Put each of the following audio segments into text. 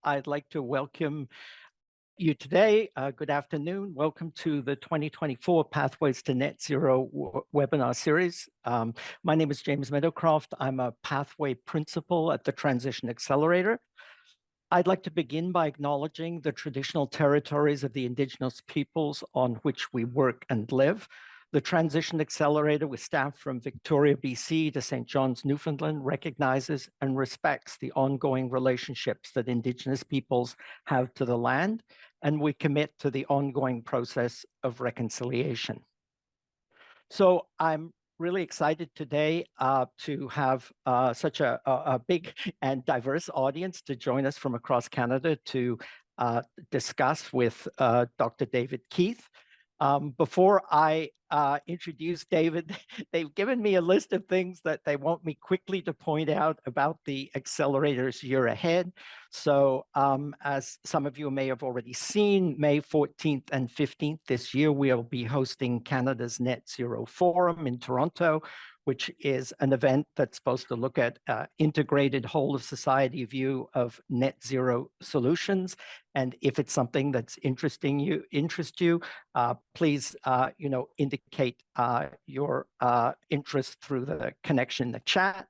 I'd like to welcome you today. Good afternoon. Welcome to the 2024 Pathways to Net Zero webinar series. My name is James Meadowcroft. I'm a Pathway Principal at the Transition Accelerator. I'd like to begin by acknowledging the traditional territories of the Indigenous peoples on which we work and live. The Transition Accelerator, with staff from Victoria, BC to St. John's, Newfoundland, recognizes and respects the ongoing relationships that Indigenous peoples have to the land, and we commit to the ongoing process of reconciliation. So I'm really excited today to have such a big and diverse audience to join us from across Canada to discuss with Dr. David Keith. Before I introduce David, they've given me a list of things that they want me quickly to point out about the accelerator's year ahead. So as some of you may have already seen, May 14th and 15th this year, we'll be hosting Canada's Net Zero Forum in Toronto, which is an event that's supposed to look at integrated whole of society view of net zero solutions. And if it's something that's interests you, please indicate your interest through the connection in the chat.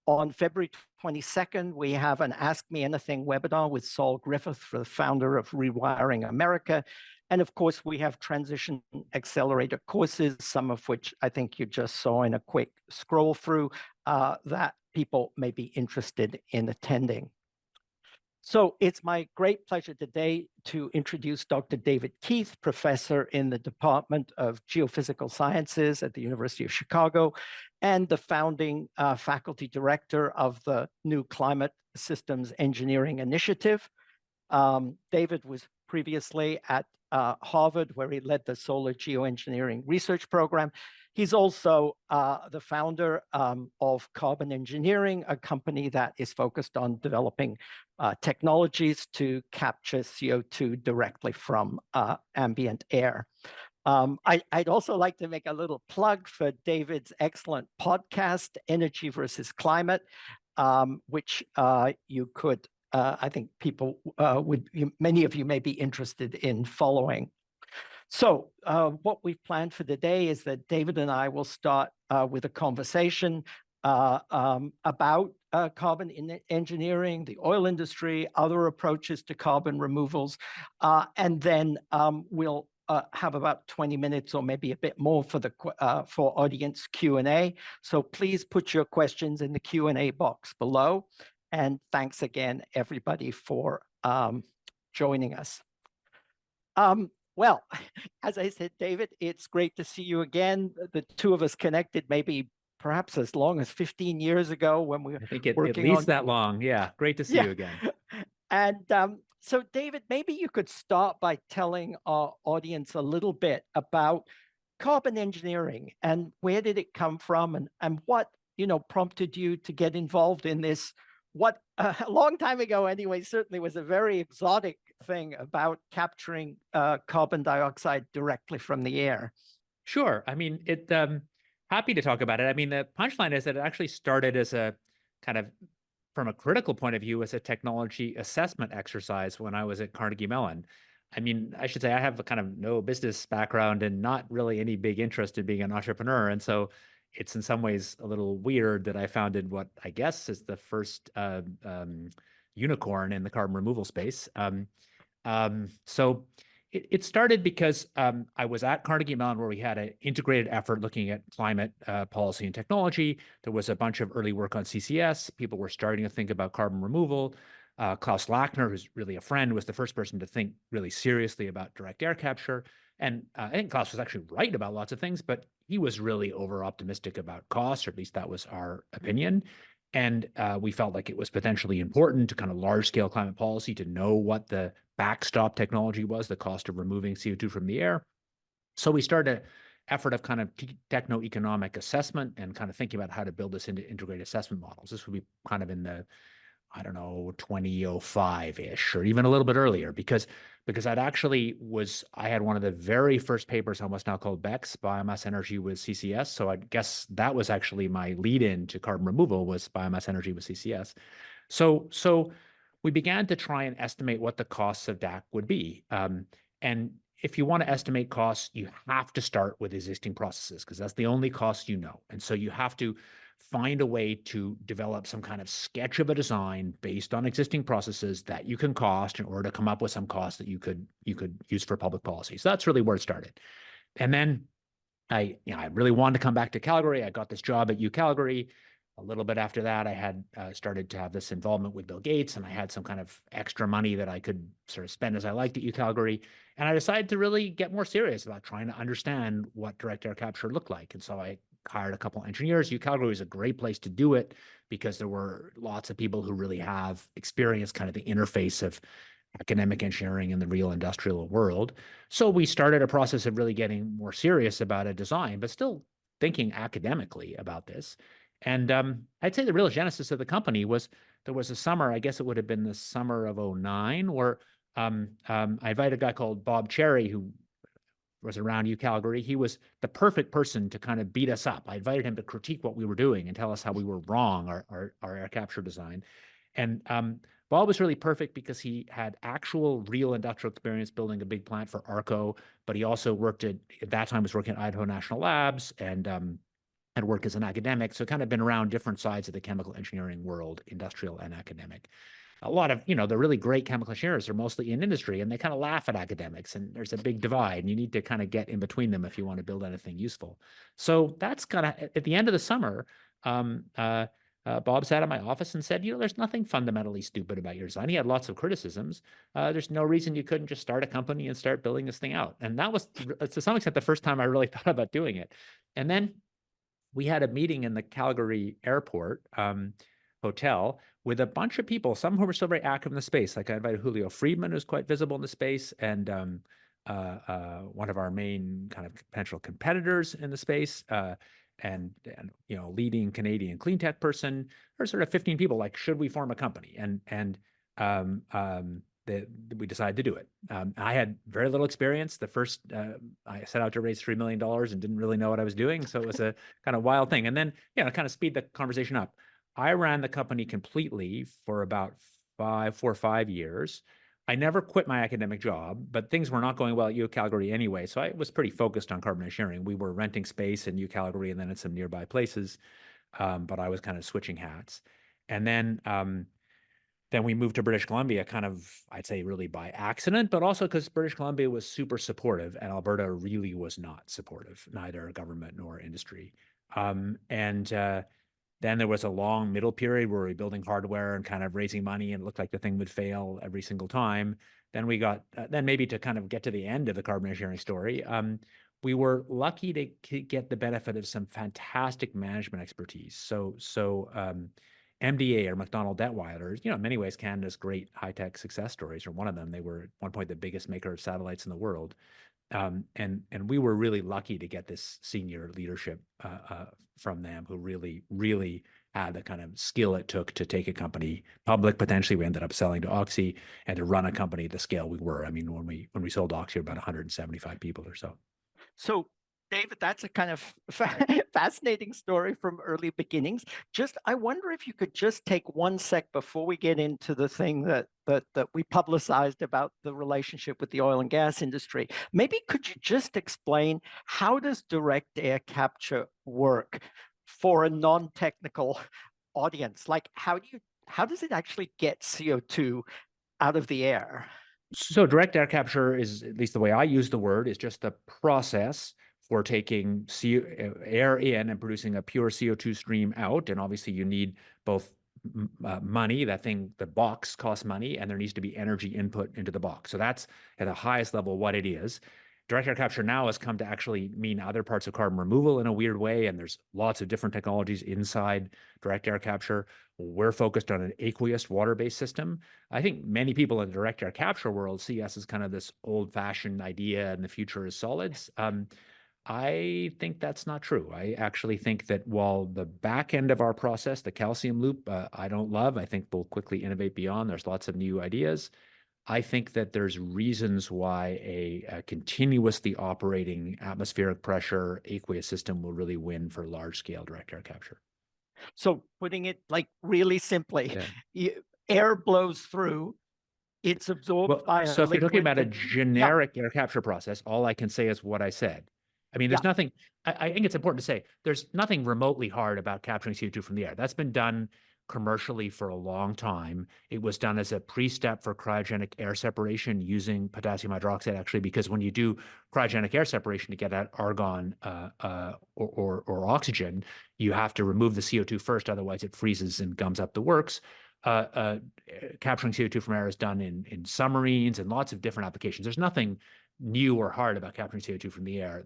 On February 22nd, we have an Ask Me Anything webinar with Saul Griffith, the founder of Rewiring America. And of course, we have Transition Accelerator courses, some of which I think you just saw in a quick scroll through that people may be interested in attending. So it's my great pleasure today to introduce Dr. David Keith, professor in the Department of Geophysical Sciences at the University of Chicago, and the founding faculty director of the new Climate Systems Engineering Initiative. David was previously at Harvard, where he led the Solar Geoengineering Research Program. He's also the founder of Carbon Engineering, a company that is focused on developing technologies to capture CO2 directly from ambient air. I'd also like to make a little plug for David's excellent podcast, Energy versus Climate, which you could, I think people many of you may be interested in following. So what we've planned for today is that David and I will start with a conversation about carbon engineering, the oil industry, other approaches to carbon removals, and then we'll have about 20 minutes or maybe a bit more for audience Q&A. So please put your questions in the Q&A box below. And thanks again, everybody, for joining us. Well, as I said, David, it's great to see you again. The two of us connected maybe perhaps as long as 15 years ago when we were at least that long. Yeah, great to see you again. And so, David, maybe you could start by telling our audience a little bit about carbon engineering and where did it come from and what prompted you to get involved in this. What a long time ago, anyway, certainly was a very exotic thing about capturing carbon dioxide directly from the air. Sure. I mean, happy to talk about it. I mean, the punchline is that it actually started as a kind of, from a critical point of view, as a technology assessment exercise when I was at Carnegie Mellon. I mean, I should say I have a kind of no business background and not really any big interest in being an entrepreneur. And so it's in some ways a little weird that I founded what I guess is the first unicorn in the carbon removal space. So it started because I was at Carnegie Mellon, where we had an integrated effort looking at climate policy and technology. There was a bunch of early work on CCS. People were starting to think about carbon removal. Klaus Lackner, who's really a friend, was the first person to think really seriously about direct air capture. And I think Klaus was actually right about lots of things, but he was really over-optimistic about costs, or at least that was our opinion. And we felt like it was potentially important to kind of large-scale climate policy to know what the backstop technology was, the cost of removing CO2 from the air. So we started an effort of kind of techno-economic assessment and kind of thinking about how to build this into integrated assessment models. This would be kind of in the, I don't know, 2005-ish, or even a little bit earlier, because I had one of the very first papers on what's now called BECCS, biomass energy with CCS. So I guess that was actually my lead-in to carbon removal, was biomass energy with CCS. So we began to try and estimate what the costs of DAC would be. And if you want to estimate costs, you have to start with existing processes because that's the only cost you know. And so you have to find a way to develop some kind of sketch of a design based on existing processes that you can cost in order to come up with some costs that you could use for public policy. So that's really where it started. And then I really wanted to come back to Calgary. I got this job at UCalgary. A little bit after that, I had started to have this involvement with Bill Gates, and I had some kind of extra money that I could sort of spend as I liked at UCalgary. And I decided to really get more serious about trying to understand what direct air capture looked like. And so I hired a couple engineers. UCalgary was a great place to do it because there were lots of people who really have experience, kind of the interface of academic engineering and the real industrial world. So we started a process of really getting more serious about a design, but still thinking academically about this. And I'd say the real genesis of the company was there was a summer, I guess it would have been the summer of 09, where I invited a guy called Bob Cherry, who was around UCalgary. He was the perfect person to kind of beat us up. I invited him to critique what we were doing and tell us how we were wrong, our air capture design. And Bob was really perfect because he had actual real industrial experience building a big plant for ARCO, but he also worked at that time was working at Idaho National Labs and had worked as an academic. So kind of been around different sides of the chemical engineering world, industrial and academic. A lot of, the really great chemical engineers are mostly in industry and they kind of laugh at academics, and there's a big divide and you need to kind of get in between them if you want to build anything useful. So that's kind of at the end of the summer, Bob sat in my office and said, there's nothing fundamentally stupid about your design. He had lots of criticisms. There's no reason you couldn't just start a company and start building this thing out. And that was, to some extent, the first time I really thought about doing it. And then we had a meeting in the Calgary airport hotel with a bunch of people, some who were still very active in the space. Like I invited Julio Friedman, who's quite visible in the space, and one of our main kind of potential competitors in the space, and leading Canadian clean tech person, or sort of 15 people. Like, should we form a company? And we decided to do it. I had very little experience. The first, I set out to raise $3 million and didn't really know what I was doing. So it was a kind of wild thing. And then, kind of speed the conversation up. I ran the company completely for about 4 or 5 years. I never quit my academic job, but things were not going well at UCalgary anyway. So I was pretty focused on carbon engineering. We were renting space in UCalgary and then in some nearby places. But I was kind of switching hats. And then we moved to British Columbia, kind of, I'd say really by accident, but also because British Columbia was super supportive and Alberta really was not supportive, neither government nor industry. Then there was a long middle period where we were building hardware and kind of raising money, and it looked like the thing would fail every single time. Then we got, then maybe to kind of get to the end of the carbon engineering story, we were lucky to get the benefit of some fantastic management expertise. So MDA, or McDonald Detweiler, in many ways Canada's great high-tech success stories, or one of them. They were at one point the biggest maker of satellites in the world. And we were really lucky to get this senior leadership from them, who really had the kind of skill it took to take a company public. Potentially, we ended up selling to Oxy, and to run a company at the scale we were. I mean, when we sold Oxy, about 175 people or so. So, David, that's a kind of fascinating story from early beginnings. I wonder if you could just take 1 sec before we get into the thing that we publicized about the relationship with the oil and gas industry. Maybe could you just explain, how does direct air capture work for a non-technical audience? Like, how does it actually get CO2 out of the air? So direct air capture is, at least the way I use the word, is just the process for taking air in and producing a pure CO2 stream out. And obviously you need both money, the box costs money, and there needs to be energy input into the box. So that's at the highest level what it is. Direct air capture now has come to actually mean other parts of carbon removal in a weird way, and there's lots of different technologies inside direct air capture. We're focused on an aqueous water-based system. I think many people in the direct air capture world see us as kind of this old-fashioned idea, and the future is solids. I think that's not true. I actually think that while the back end of our process, the calcium loop, I don't love, I think we'll quickly innovate beyond. There's lots of new ideas. I think that there's reasons why a continuously operating atmospheric pressure aqueous system will really win for large scale direct air capture. So putting it like really simply, Yeah. air blows through, it's absorbed Well, by a so if you're talking liquid about a that, yeah, generic air capture process, all I can say is what I said. I mean, yeah, there's nothing, I think it's important to say, there's nothing remotely hard about capturing CO2 from the air. That's been done commercially for a long time. It was done as a pre-step for cryogenic air separation using potassium hydroxide, actually, because when you do cryogenic air separation to get at argon or oxygen, you have to remove the CO2 first, otherwise it freezes and gums up the works. Capturing CO2 from air is done in submarines and lots of different applications. There's nothing new or hard about capturing CO2 from the air.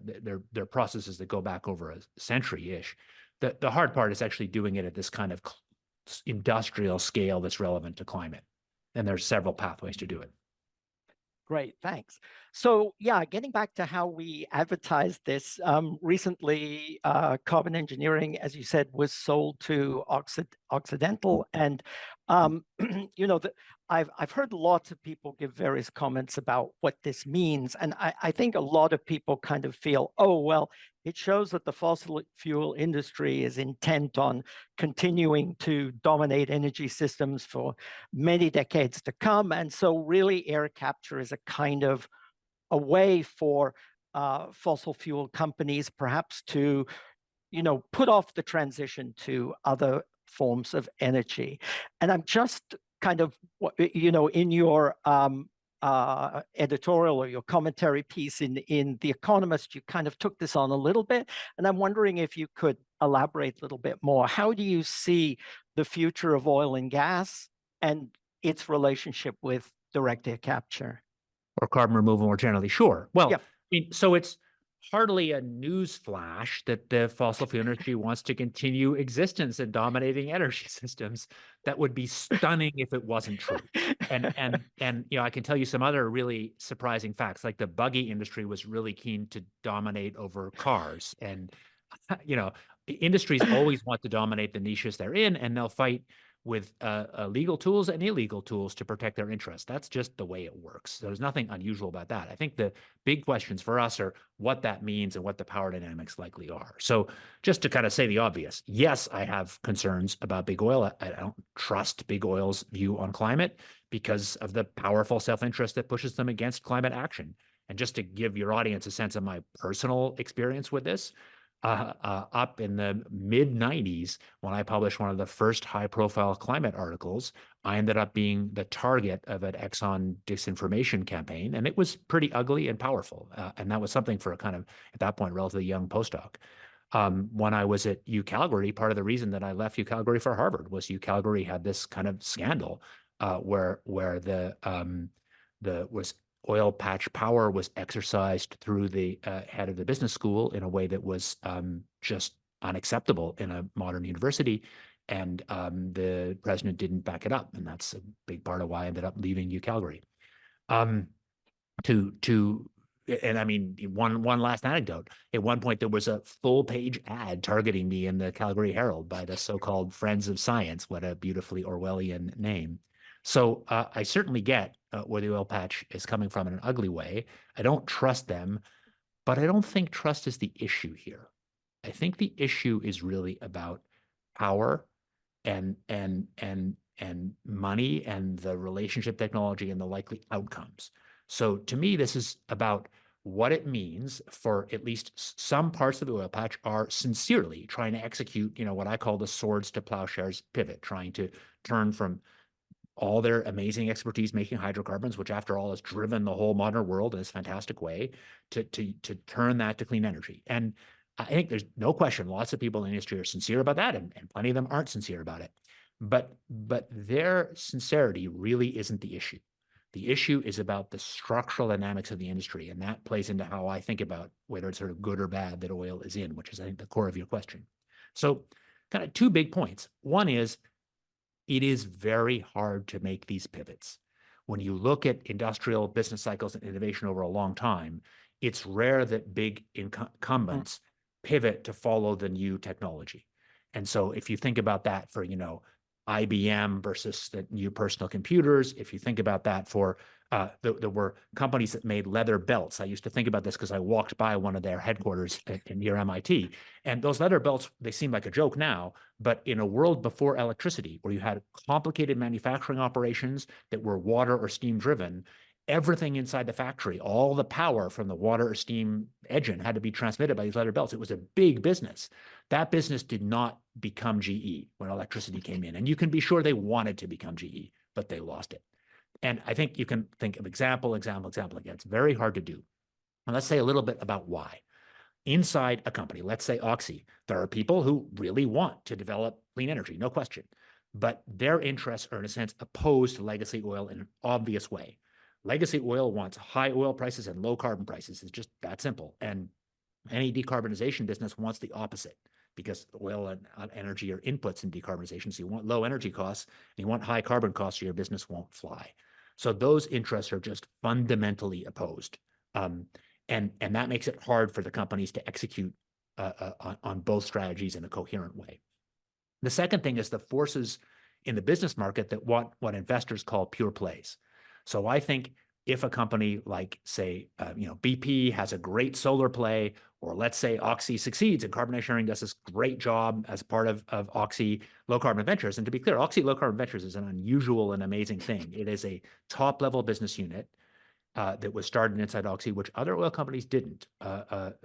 They're processes that go back over a century-ish. The hard part is actually doing it at this kind of industrial scale that's relevant to climate. And there's several pathways to do it. great, thanks. So yeah, getting back to how we advertised this, recently Carbon Engineering, as you said, was sold to Occidental. And you know, I've heard lots of people give various comments about what this means. And I think a lot of people kind of feel, oh, well, it shows that the fossil fuel industry is intent on continuing to dominate energy systems for many decades to come. And so really air capture is a kind of a way for fossil fuel companies perhaps to, you know, put off the transition to other forms of energy. And I'm just kind of, you know, in your editorial or your commentary piece in The Economist, you kind of took this on a little bit. And I'm wondering if you could elaborate a little bit more. How do you see the future of oil and gas and its relationship with direct air capture? Or carbon removal more generally. Sure. Well, Yeah. I mean, so it's hardly a news flash that the fossil fuel industry wants to continue existence in dominating energy systems. That would be stunning if it wasn't true. And you know, I can tell you some other really surprising facts, like the buggy industry was really keen to dominate over cars. And you know, industries always want to dominate the niches they're in, and they'll fight with legal tools and illegal tools to protect their interests. That's just the way it works. There's nothing unusual about that. I think the big questions for us are what that means and what the power dynamics likely are. So just to kind of say the obvious, yes, I have concerns about big oil. I don't trust big oil's view on climate because of the powerful self-interest that pushes them against climate action. And just to give your audience a sense of my personal experience with this, up in the mid 90s, when I published one of the first high profile climate articles, I ended up being the target of an Exxon disinformation campaign. And it was pretty ugly and powerful. And that was something for a kind of, at that point, relatively young postdoc. When I was at UCalgary, part of the reason that I left UCalgary for Harvard was UCalgary had this kind of scandal where the was oil patch power was exercised through the head of the business school in a way that was just unacceptable in a modern university. And the president didn't back it up. And that's a big part of why I ended up leaving UCalgary. And I mean, one last anecdote. At one point, there was a full page ad targeting me in the Calgary Herald by the so-called Friends of Science. What a beautifully Orwellian name. So I certainly get where the oil patch is coming from in an ugly way. I don't trust them, but I don't think trust is the issue here. I think the issue is really about power and money and the relationship technology and the likely outcomes. So to me, this is about what it means for at least some parts of the oil patch are sincerely trying to execute, you know, what I call the swords to plowshares pivot, trying to turn from all their amazing expertise making hydrocarbons, which after all has driven the whole modern world in this fantastic way, to turn that to clean energy. And I think there's no question lots of people in the industry are sincere about that, and plenty of them aren't sincere about it. But their sincerity really isn't the issue. The issue is about the structural dynamics of the industry, and that plays into how I think about whether it's sort of good or bad that oil is in, which is, I think, the core of your question. So kind of two big points. One is it is very hard to make these pivots. When you look at industrial business cycles and innovation over a long time, it's rare that big incumbents pivot to follow the new technology. And so if you think about that for, you know, IBM versus the new personal computers. If you think about that there were companies that made leather belts. I used to think about this because I walked by one of their headquarters near MIT. And those leather belts, they seem like a joke now, but in a world before electricity, where you had complicated manufacturing operations that were water or steam driven, everything inside the factory, all the power from the water or steam engine had to be transmitted by these leather belts. It was a big business. That business did not become GE when electricity came in. And you can be sure they wanted to become GE, but they lost it. And I think you can think of example again. It's very hard to do. And let's say a little bit about why. Inside a company, let's say Oxy, there are people who really want to develop clean energy, no question. But their interests are, in a sense, opposed to legacy oil in an obvious way. Legacy oil wants high oil prices and low carbon prices. It's just that simple. And any decarbonization business wants the opposite, because oil and energy are inputs in decarbonization. So you want low energy costs and you want high carbon costs, so your business won't fly. So those interests are just fundamentally opposed. And that makes it hard for the companies to execute on both strategies in a coherent way. The second thing is the forces in the business market that want what investors call pure plays. So I think if a company like, say, BP has a great solar play, or let's say Oxy succeeds and carbon engineering does this great job as part of Oxy Low Carbon Ventures. And to be clear, Oxy Low Carbon Ventures is an unusual and amazing thing. It is a top-level business unit that was started inside Oxy, which other oil companies didn't.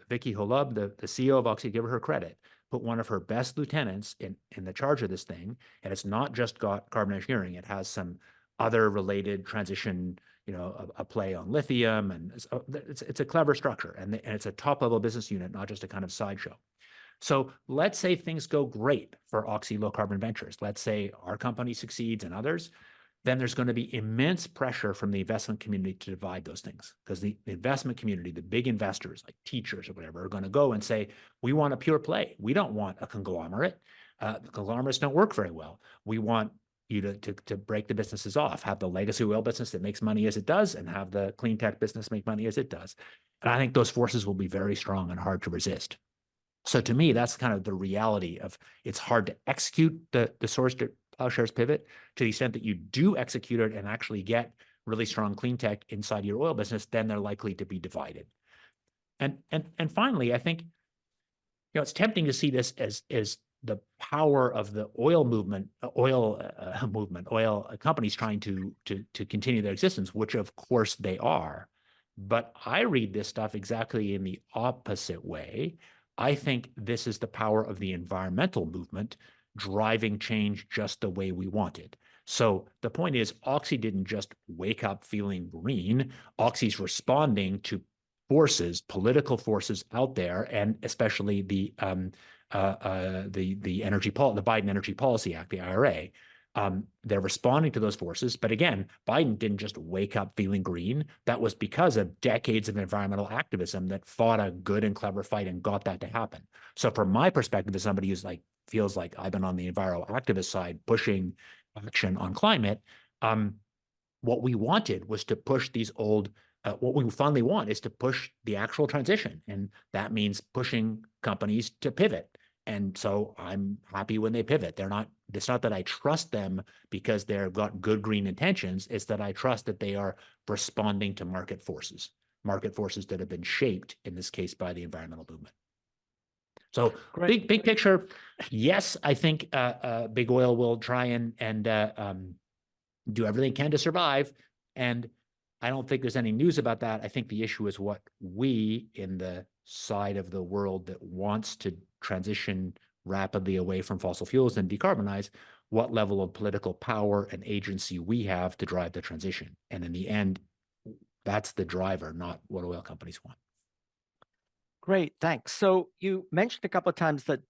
Vicky Holub, the CEO of Oxy, give her credit, put one of her best lieutenants in the charge of this thing. And it's not just got carbon engineering. It has some other related transition, a play on lithium. And it's a clever structure. And it's a top-level business unit, not just a kind of sideshow. So let's say things go great for Oxy Low Carbon Ventures. Let's say our company succeeds and others. Then there's going to be immense pressure from the investment community to divide those things, because the investment community, the big investors like teachers or whatever, are going to go and say, we want a pure play. We don't want a conglomerate. The conglomerates don't work very well. We want you to break the businesses off, have the legacy oil business that makes money as it does, and have the clean tech business make money as it does. And I think those forces will be very strong and hard to resist. So to me, that's kind of the reality of it's hard to execute the source to plowshares pivot. To the extent that you do execute it and actually get really strong clean tech inside your oil business, then they're likely to be divided. And finally, I think it's tempting to see this as the power of the oil movement, oil companies trying to continue their existence, which of course they are. But I read this stuff exactly in the opposite way. I think this is the power of the environmental movement driving change just the way we wanted. So the point is, Oxy didn't just wake up feeling green. Oxy's responding to forces, political forces out there, and especially the Biden Energy Policy Act, the IRA. They're responding to those forces. But again, Biden didn't just wake up feeling green. That was because of decades of environmental activism that fought a good and clever fight and got that to happen. So from my perspective, as somebody who's feels like I've been on the environmental activist side pushing action on climate, what we wanted was to push these old, what we finally want is to push the actual transition. And that means pushing companies to pivot. And so I'm happy when they pivot. It's not that I trust them because they've got good green intentions. It's that I trust that they are responding to market forces that have been shaped, in this case, by the environmental movement. So big picture, yes, I think big oil will try and do everything it can to survive. And I don't think there's any news about that. I think the issue is what we in the side of the world that wants to transition rapidly away from fossil fuels and decarbonize, what level of political power and agency we have to drive the transition. And in the end, that's the driver, not what oil companies want. Great, thanks. So you mentioned a couple of times that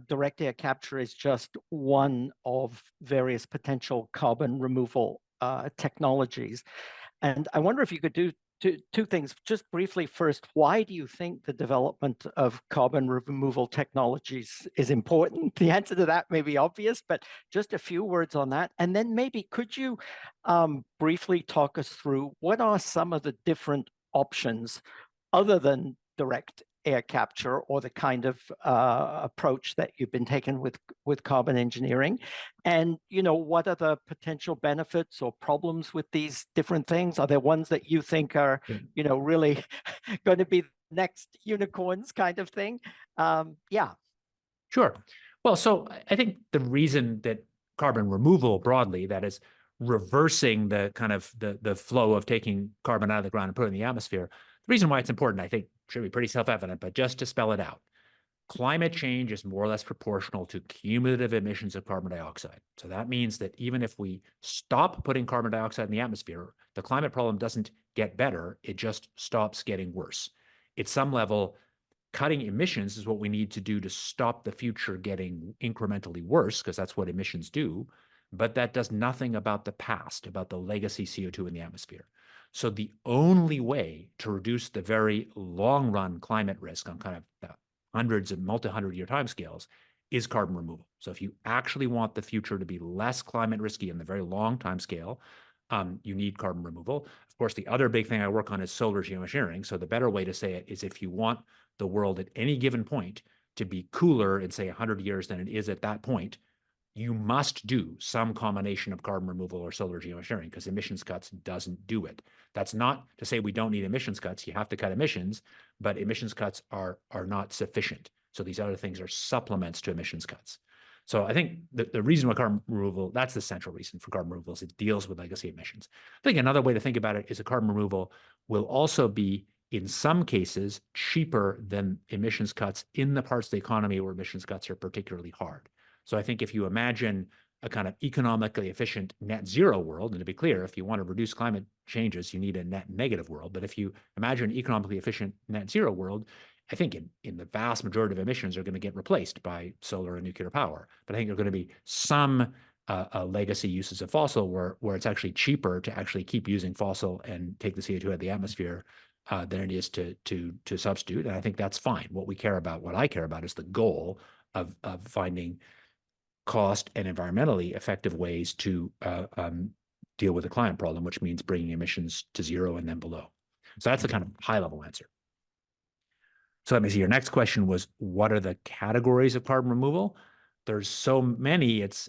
direct air capture is just one of various potential carbon removal technologies. And I wonder if you could do two things. Just briefly, first, why do you think the development of carbon removal technologies is important? The answer to that may be obvious, but just a few words on that. And then maybe could you briefly talk us through what are some of the different options other than direct air capture or the kind of approach that you've been taking with carbon engineering? And, what are the potential benefits or problems with these different things? Are there ones that you think are, really going to be next unicorns kind of thing? Yeah. Sure. Well, so I think the reason that carbon removal broadly, that is reversing the kind of the flow of taking carbon out of the ground and putting it in the atmosphere, the reason why it's important, I think, should be pretty self-evident, but just to spell it out, climate change is more or less proportional to cumulative emissions of carbon dioxide. So that means that even if we stop putting carbon dioxide in the atmosphere, the climate problem doesn't get better, it just stops getting worse. At some level, cutting emissions is what we need to do to stop the future getting incrementally worse, because that's what emissions do. But that does nothing about the past, about the legacy CO2 in the atmosphere. So the only way to reduce the very long run climate risk on kind of the hundreds of multi-100-year timescales is carbon removal. So if you actually want the future to be less climate risky in the very long timescale, you need carbon removal. Of course, the other big thing I work on is solar geoengineering. So the better way to say it is, if you want the world at any given point to be cooler in, say, 100 years than it is at that point, you must do some combination of carbon removal or solar geoengineering, because emissions cuts doesn't do it. That's not to say we don't need emissions cuts. You have to cut emissions, but emissions cuts are not sufficient. So these other things are supplements to emissions cuts. So I think the reason why carbon removal, that's the central reason for carbon removal, is it deals with legacy emissions. I think another way to think about it is that carbon removal will also be, in some cases, cheaper than emissions cuts in the parts of the economy where emissions cuts are particularly hard. So I think if you imagine a kind of economically efficient net zero world, and to be clear, if you want to reduce climate changes, you need a net negative world. But if you imagine an economically efficient net zero world, I think in the vast majority of emissions are going to get replaced by solar and nuclear power. But I think there are going to be some legacy uses of fossil where it's actually cheaper to actually keep using fossil and take the CO2 out of the atmosphere than it is to substitute. And I think that's fine. What I care about is the goal of finding cost and environmentally effective ways to deal with the climate problem, which means bringing emissions to zero and then below. So that's the kind of high-level answer. So let me see. Your next question was, what are the categories of carbon removal? There's so many, it's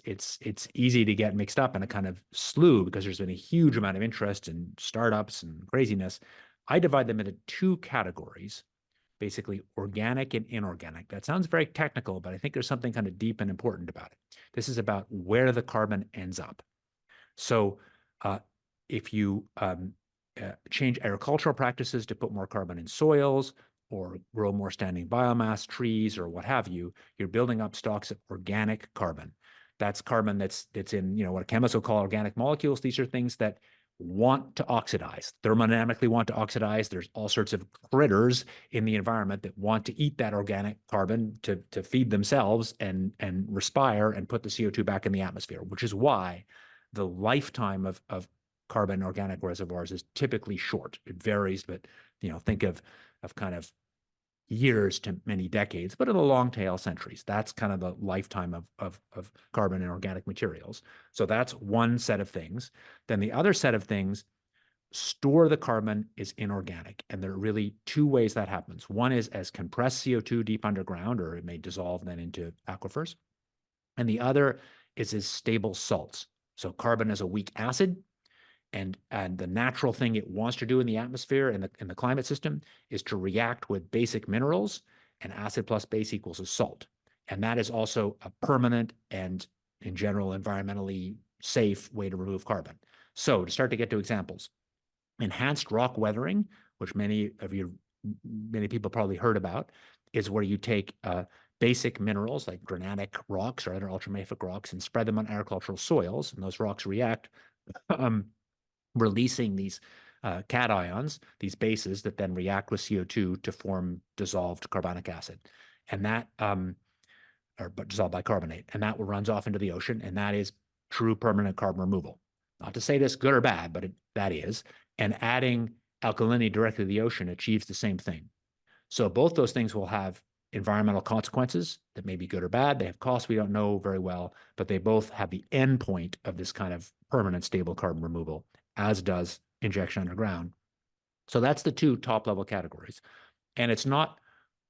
easy to get mixed up in a kind of slew, because there's been a huge amount of interest in startups and craziness. I divide them into two categories, basically organic and inorganic. That sounds very technical, but I think there's something kind of deep and important about it. This is about where the carbon ends up. So if you change agricultural practices to put more carbon in soils, or grow more standing biomass, trees, or what have you, you're building up stocks of organic carbon. That's carbon that's in, what chemists will call organic molecules. These are things that want to oxidize, thermodynamically want to oxidize. There's all sorts of critters in the environment that want to eat that organic carbon to feed themselves and respire and put the CO2 back in the atmosphere, which is why the lifetime of carbon organic reservoirs is typically short. It varies, but think of kind of years to many decades, but in the long tail, centuries. That's kind of the lifetime of carbon and organic materials. So that's one set of things. Then the other set of things, store the carbon, is inorganic. And there are really two ways that happens. One is as compressed CO2 deep underground, or it may dissolve then into aquifers. And the other is as stable salts. So carbon is a weak acid, and the natural thing it wants to do in the atmosphere and in the climate system is to react with basic minerals, and acid plus base equals a salt. And that is also a permanent and, in general, environmentally safe way to remove carbon. So to start to get to examples, enhanced rock weathering, which many people probably heard about, is where you take basic minerals like granitic rocks or other ultramafic rocks and spread them on agricultural soils, and those rocks react, releasing these cations, these bases that then react with CO2 to form dissolved carbonic acid, and that but dissolved bicarbonate, and that runs off into the ocean, and that is true permanent carbon removal. Not to say this good or bad, but that is. And adding alkalinity directly to the ocean achieves the same thing. So both those things will have environmental consequences that may be good or bad. They have costs we don't know very well, but they both have the end point of this kind of permanent stable carbon removal, as does injection underground. So that's the two top level categories. And it's not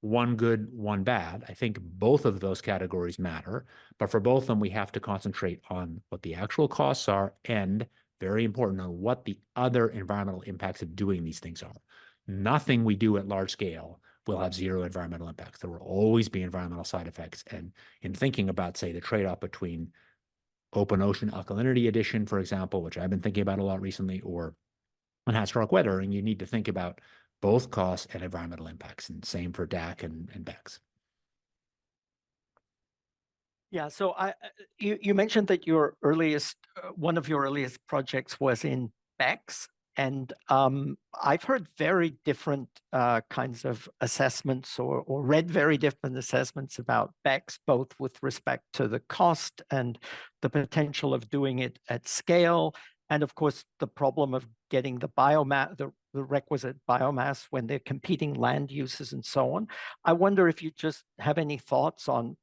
one good, one bad. I think both of those categories matter, but for both of them, we have to concentrate on what the actual costs are and, very important, on what the other environmental impacts of doing these things are. Nothing we do at large scale will have zero environmental impacts. There will always be environmental side effects. And in thinking about, say, the trade-off between open ocean alkalinity addition, for example, which I've been thinking about a lot recently, or enhanced rock weathering, you need to think about both costs and environmental impacts, and same for DAC and BECCS. Yeah, so you mentioned that your earliest one of your earliest projects was in BECCS, and I've heard very different kinds of assessments, or read very different assessments about BECCS, both with respect to the cost and the potential of doing it at scale, and of course the problem of getting the biomass, the requisite biomass when they're competing land uses and so on. I wonder if you just have any thoughts on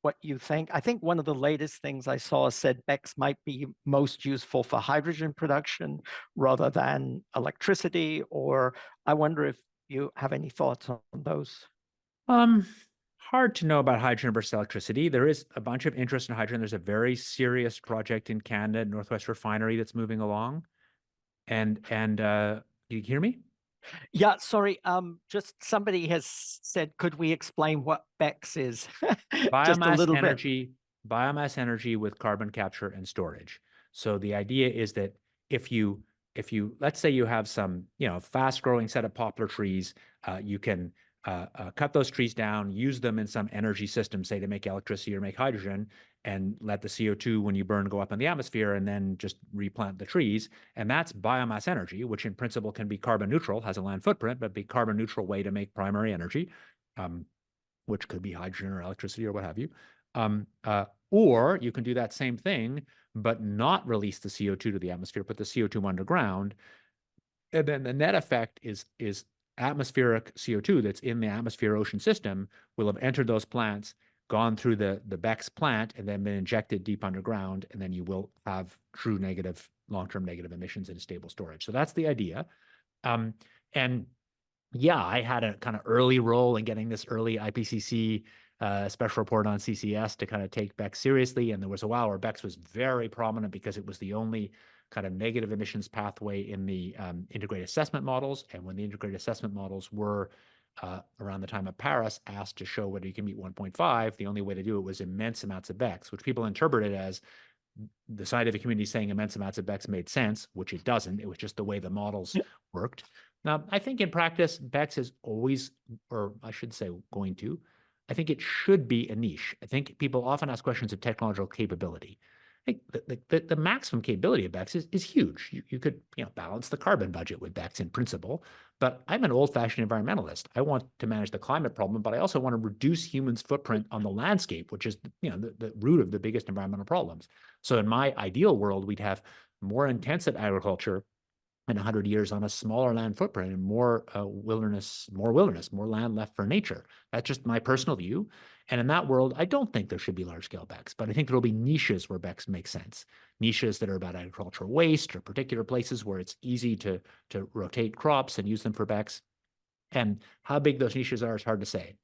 what you think. I think one of the latest things I saw said BECCS might be most useful for hydrogen production rather than electricity, or I wonder if you have any thoughts on those. Hard to know about hydrogen versus electricity. There is a bunch of interest in hydrogen. There's a very serious project in Canada, Northwest Refinery, that's moving along. And do you hear me? Yeah, sorry. Just somebody has said, could we explain what BECCS is? Just a Biomass little bit. energy, biomass energy with carbon capture and storage. So the idea is that if you let's say you have some fast growing set of poplar trees, you can cut those trees down, use them in some energy system, say to make electricity or make hydrogen, and let the CO2 when you burn go up in the atmosphere, and then just replant the trees. And that's biomass energy, which in principle can be carbon neutral, has a land footprint, but be carbon neutral way to make primary energy. Which could be hydrogen or electricity or what have you. Or you can do that same thing, but not release the CO2 to the atmosphere, put the CO2 underground. And then the net effect is atmospheric CO2 that's in the atmosphere ocean system will have entered those plants, gone through the BECCS plant, and then been injected deep underground. And then you will have true negative, long-term negative emissions in stable storage. So that's the idea. And yeah, I had a kind of early role in getting this early IPCC special report on CCS to kind of take BECCS seriously. And there was a while where BECCS was very prominent because it was the only kind of negative emissions pathway in the integrated assessment models. And when the integrated assessment models were around the time of Paris asked to show whether you can meet 1.5, the only way to do it was immense amounts of BECCS, which people interpreted as the scientific community saying immense amounts of BECCS made sense, which it doesn't. It was just the way the models worked. Now, I think in practice, BECCS is always, or I should say I think it should be a niche. I think people often ask questions of technological capability. I think the maximum capability of BECCS is huge. You could balance the carbon budget with BECCS in principle, but I'm an old-fashioned environmentalist. I want to manage the climate problem, but I also want to reduce humans' footprint on the landscape, which is the root of the biggest environmental problems. So in my ideal world, we'd have more intensive agriculture in 100 years on a smaller land footprint and more wilderness, more land left for nature. That's just my personal view. And in that world, I don't think there should be large-scale BECCS, but I think there will be niches where BECCS make sense. Niches that are about agricultural waste or particular places where it's easy to rotate crops and use them for BECCS. And how big those niches are is hard to say.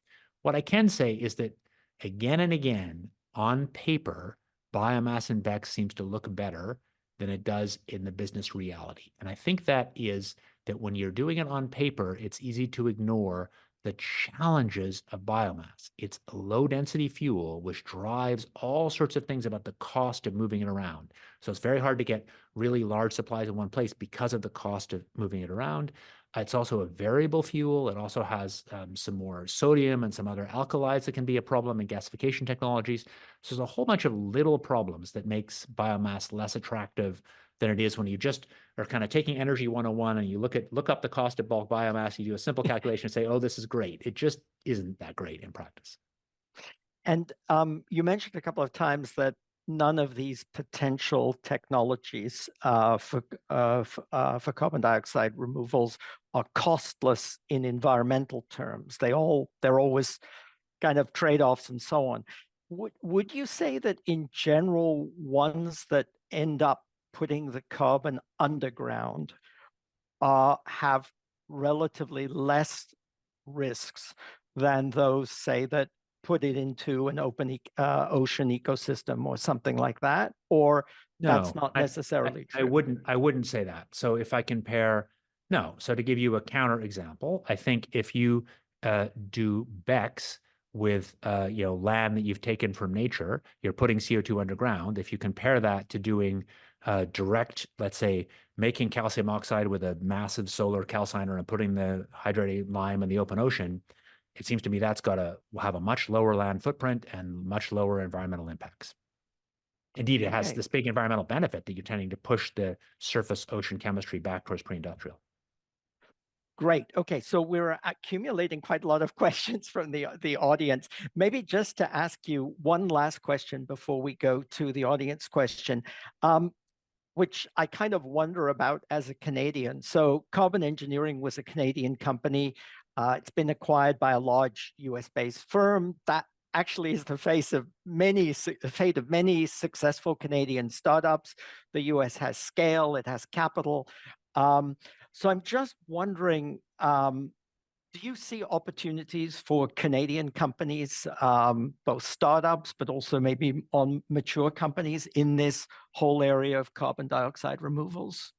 What I can say is that again and again, on paper, biomass in BECCS seems to look better than it does in the business reality. And I think that is that when you're doing it on paper, it's easy to ignore the challenges of biomass. It's a low density fuel, which drives all sorts of things about the cost of moving it around. So it's very hard to get really large supplies in one place because of the cost of moving it around. It's also a variable fuel. It also has some more sodium and some other alkalides that can be a problem in gasification technologies. So there's a whole bunch of little problems that makes biomass less attractive than it is when you just are kind of taking energy 101 and you look up the cost of bulk biomass, you do a simple calculation and say, oh, this is great. It just isn't that great in practice. And you mentioned a couple of times that none of these potential technologies for carbon dioxide removals are costless in environmental terms. They're always kind of trade-offs and so on. Would you say that in general, ones that end up putting the carbon underground have relatively less risks than those, say, that put it into an open ocean ecosystem or something like that? Or that's No, not necessarily I true? wouldn't say that. So if I compare, no. So to give you a counter example, I think if you do BECCS with land that you've taken from nature, you're putting CO2 underground. If you compare that to doing direct, let's say, making calcium oxide with a massive solar calciner and putting the hydrated lime in the open ocean, it seems to me that's got to have a much lower land footprint and much lower environmental impacts. Indeed, it has Okay. this big environmental benefit that you're tending to push the surface ocean chemistry back towards pre-industrial. Great. Okay, so we're accumulating quite a lot of questions from the audience. Maybe just to ask you one last question before we go to the audience question, which I kind of wonder about as a Canadian. So Carbon Engineering was a Canadian company. It's been acquired by a large US-based firm that actually is the fate of many successful Canadian startups. The US has scale, it has capital. So I'm just wondering, do you see opportunities for Canadian companies, both startups, but also maybe on mature companies in this whole area of carbon dioxide removals?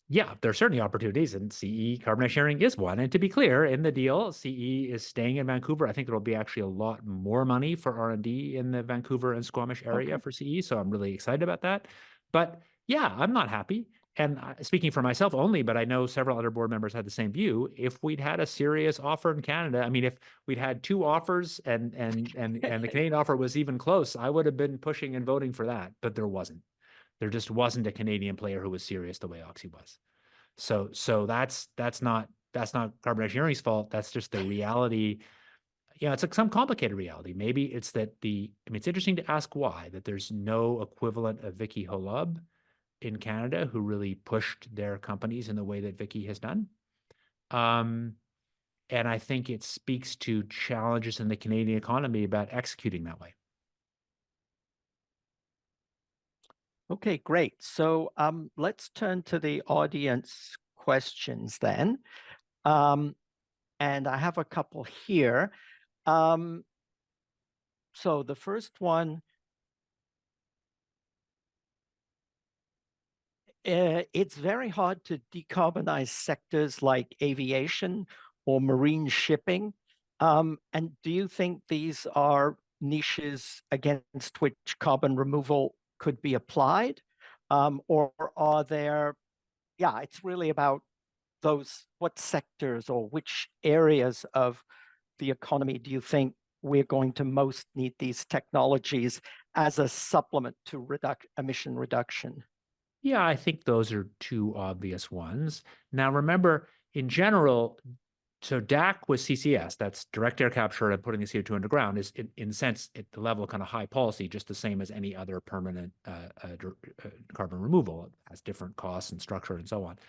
Yeah, there are certainly opportunities, and CE carbon sharing is one. And to be clear, in the deal, CE is staying in Vancouver. I think there will be actually a lot more money for R&D in the Vancouver and Squamish area Okay. for CE, so I'm really excited about that. But yeah, I'm not happy. And speaking for myself only, but I know several other board members had the same view. If we'd had a serious offer in Canada, I mean, if we'd had two offers and the Canadian offer was even close, I would have been pushing and voting for that, but there wasn't. There just wasn't a Canadian player who was serious the way Oxy was. So that's not carbon engineering's fault. That's just the reality. Yeah, it's like some complicated reality. Maybe it's that I mean, it's interesting to ask why that there's no equivalent of Vicky Holub in Canada who really pushed their companies in the way that Vicky has done. And I think it speaks to challenges in the Canadian economy about executing that way. Okay, great. So let's turn to the audience questions then. And I have a couple here. So the first one, it's very hard to decarbonize sectors like aviation or marine shipping. And do you think these are niches against which carbon removal could be applied? Or are there, yeah, it's really about what sectors or which areas of the economy do you think we're going to most need these technologies as a supplement to emission reduction? Yeah, I think those are two obvious ones. Now, remember, in general, so DAC with CCS, that's direct air capture and putting the CO2 underground, is in a sense at the level of kind of high policy, just the same as any other permanent carbon removal. It has different costs and structure and so on.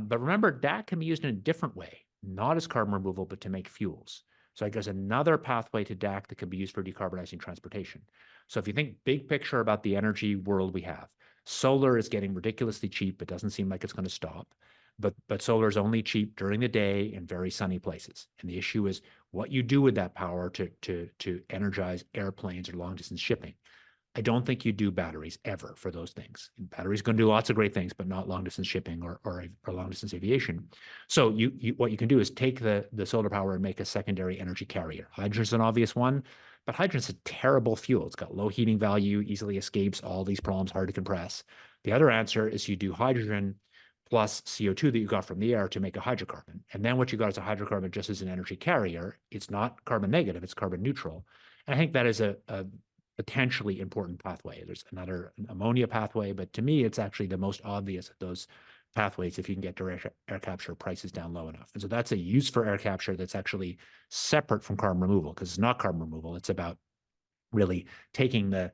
But remember, DAC can be used in a different way, not as carbon removal, but to make fuels. So there's another pathway to DAC that can be used for decarbonizing transportation. So if you think big picture about the energy world we have, solar is getting ridiculously cheap. It doesn't seem like it's going to stop. But solar is only cheap during the day in very sunny places. And the issue is what you do with that power to energize airplanes or long distance shipping. I don't think you do batteries ever for those things. Batteries going to do lots of great things, but not long distance shipping or long distance aviation. So what you can do is take the solar power and make a secondary energy carrier. Hydrogen's an obvious one, but hydrogen's a terrible fuel. It's got low heating value, easily escapes all these problems, hard to compress. The other answer is you do hydrogen plus CO2 that you got from the air to make a hydrocarbon. And then what you got is a hydrocarbon just as an energy carrier. It's not carbon negative, it's carbon neutral. And I think that is a potentially important pathway. There's another ammonia pathway, but to me, it's actually the most obvious of those pathways if you can get direct air capture prices down low enough. And so that's a use for air capture that's actually separate from carbon removal, because it's not carbon removal. It's about really taking the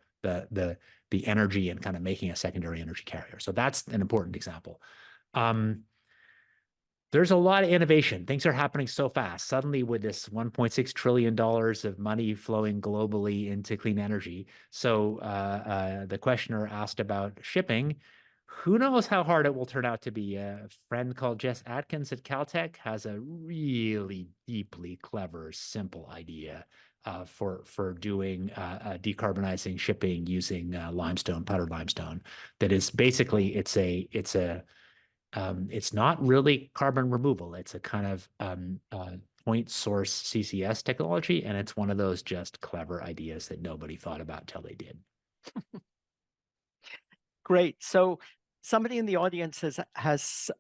energy and kind of making a secondary energy carrier. So that's an important example. There's a lot of innovation. Things are happening so fast. Suddenly, with this $1.6 trillion of money flowing globally into clean energy. So the questioner asked about shipping. Who knows how hard it will turn out to be? A friend called Jess Atkins at Caltech has a really deeply clever, simple idea for doing decarbonizing shipping using limestone, powdered limestone. That is basically it's not really carbon removal. It's a kind of point source CCS technology, and it's one of those just clever ideas that nobody thought about till they did. Great. So somebody in the audience has asked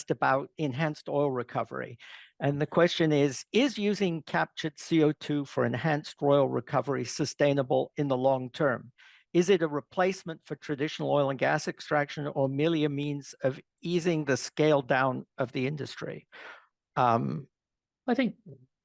about enhanced oil recovery. And the question is using captured CO2 for enhanced oil recovery sustainable in the long term? Is it a replacement for traditional oil and gas extraction or merely a means of easing the scale down of the industry? I think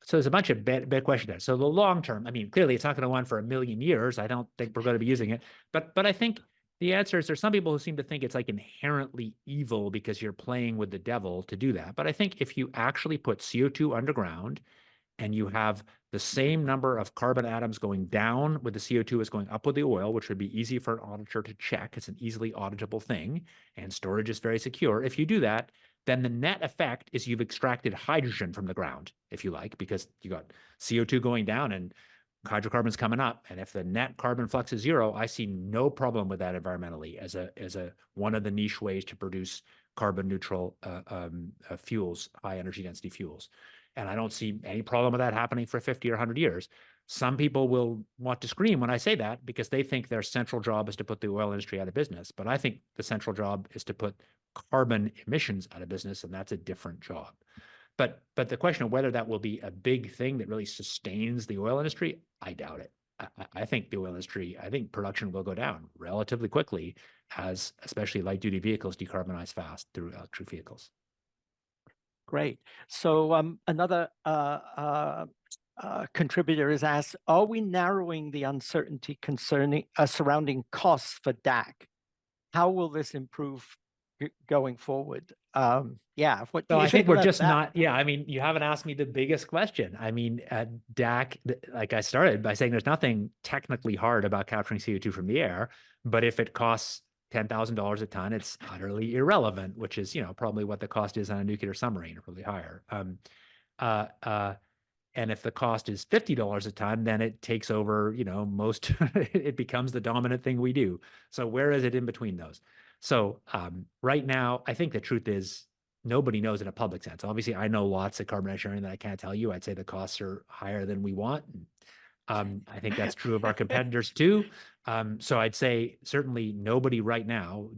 so. There's a bunch of bad questions there. So the long term, I mean, clearly it's not going to go on for a million years. I don't think we're going to be using it, but I think the answer is there's some people who seem to think it's like inherently evil because you're playing with the devil to do that. But I think if you actually put CO2 underground and you have the same number of carbon atoms going down with the CO2 as going up with the oil, which would be easy for an auditor to check. It's an easily auditable thing, and storage is very secure. If you do that, then the net effect is you've extracted hydrogen from the ground, if you like, because you got CO2 going down and hydrocarbons coming up. And if the net carbon flux is zero, I see no problem with that environmentally as a one of the niche ways to produce carbon neutral fuels, high energy density fuels. And I don't see any problem with that happening for 50 or 100 years. Some people will want to scream when I say that because they think their central job is to put the oil industry out of business. But I think the central job is to put carbon emissions out of business, and that's a different job. But the question of whether that will be a big thing that really sustains the oil industry, I doubt it. I think the oil industry, I think production will go down relatively quickly as especially light duty vehicles decarbonize fast through electric vehicles. Great. So another contributor is asked, are we narrowing the uncertainty concerning surrounding costs for DAC? How will this improve going forward? Yeah, what do So you I think think we're about just that? not, yeah, I mean, you haven't asked me the biggest question. I mean, DAC, like I started by saying there's nothing technically hard about capturing CO2 from the air, but if it costs $10,000 a ton, it's utterly irrelevant, which is, probably what the cost is on a nuclear submarine, or probably higher. And if the cost is $50 a ton, then it takes over, most, it becomes the dominant thing we do. So where is it in between those? So right now, I think the truth is nobody knows in a public sense. Obviously, I know lots of carbon sharing that I can't tell you. I'd say the costs are higher than we want. I think that's true of our competitors too. So I'd say certainly nobody right now,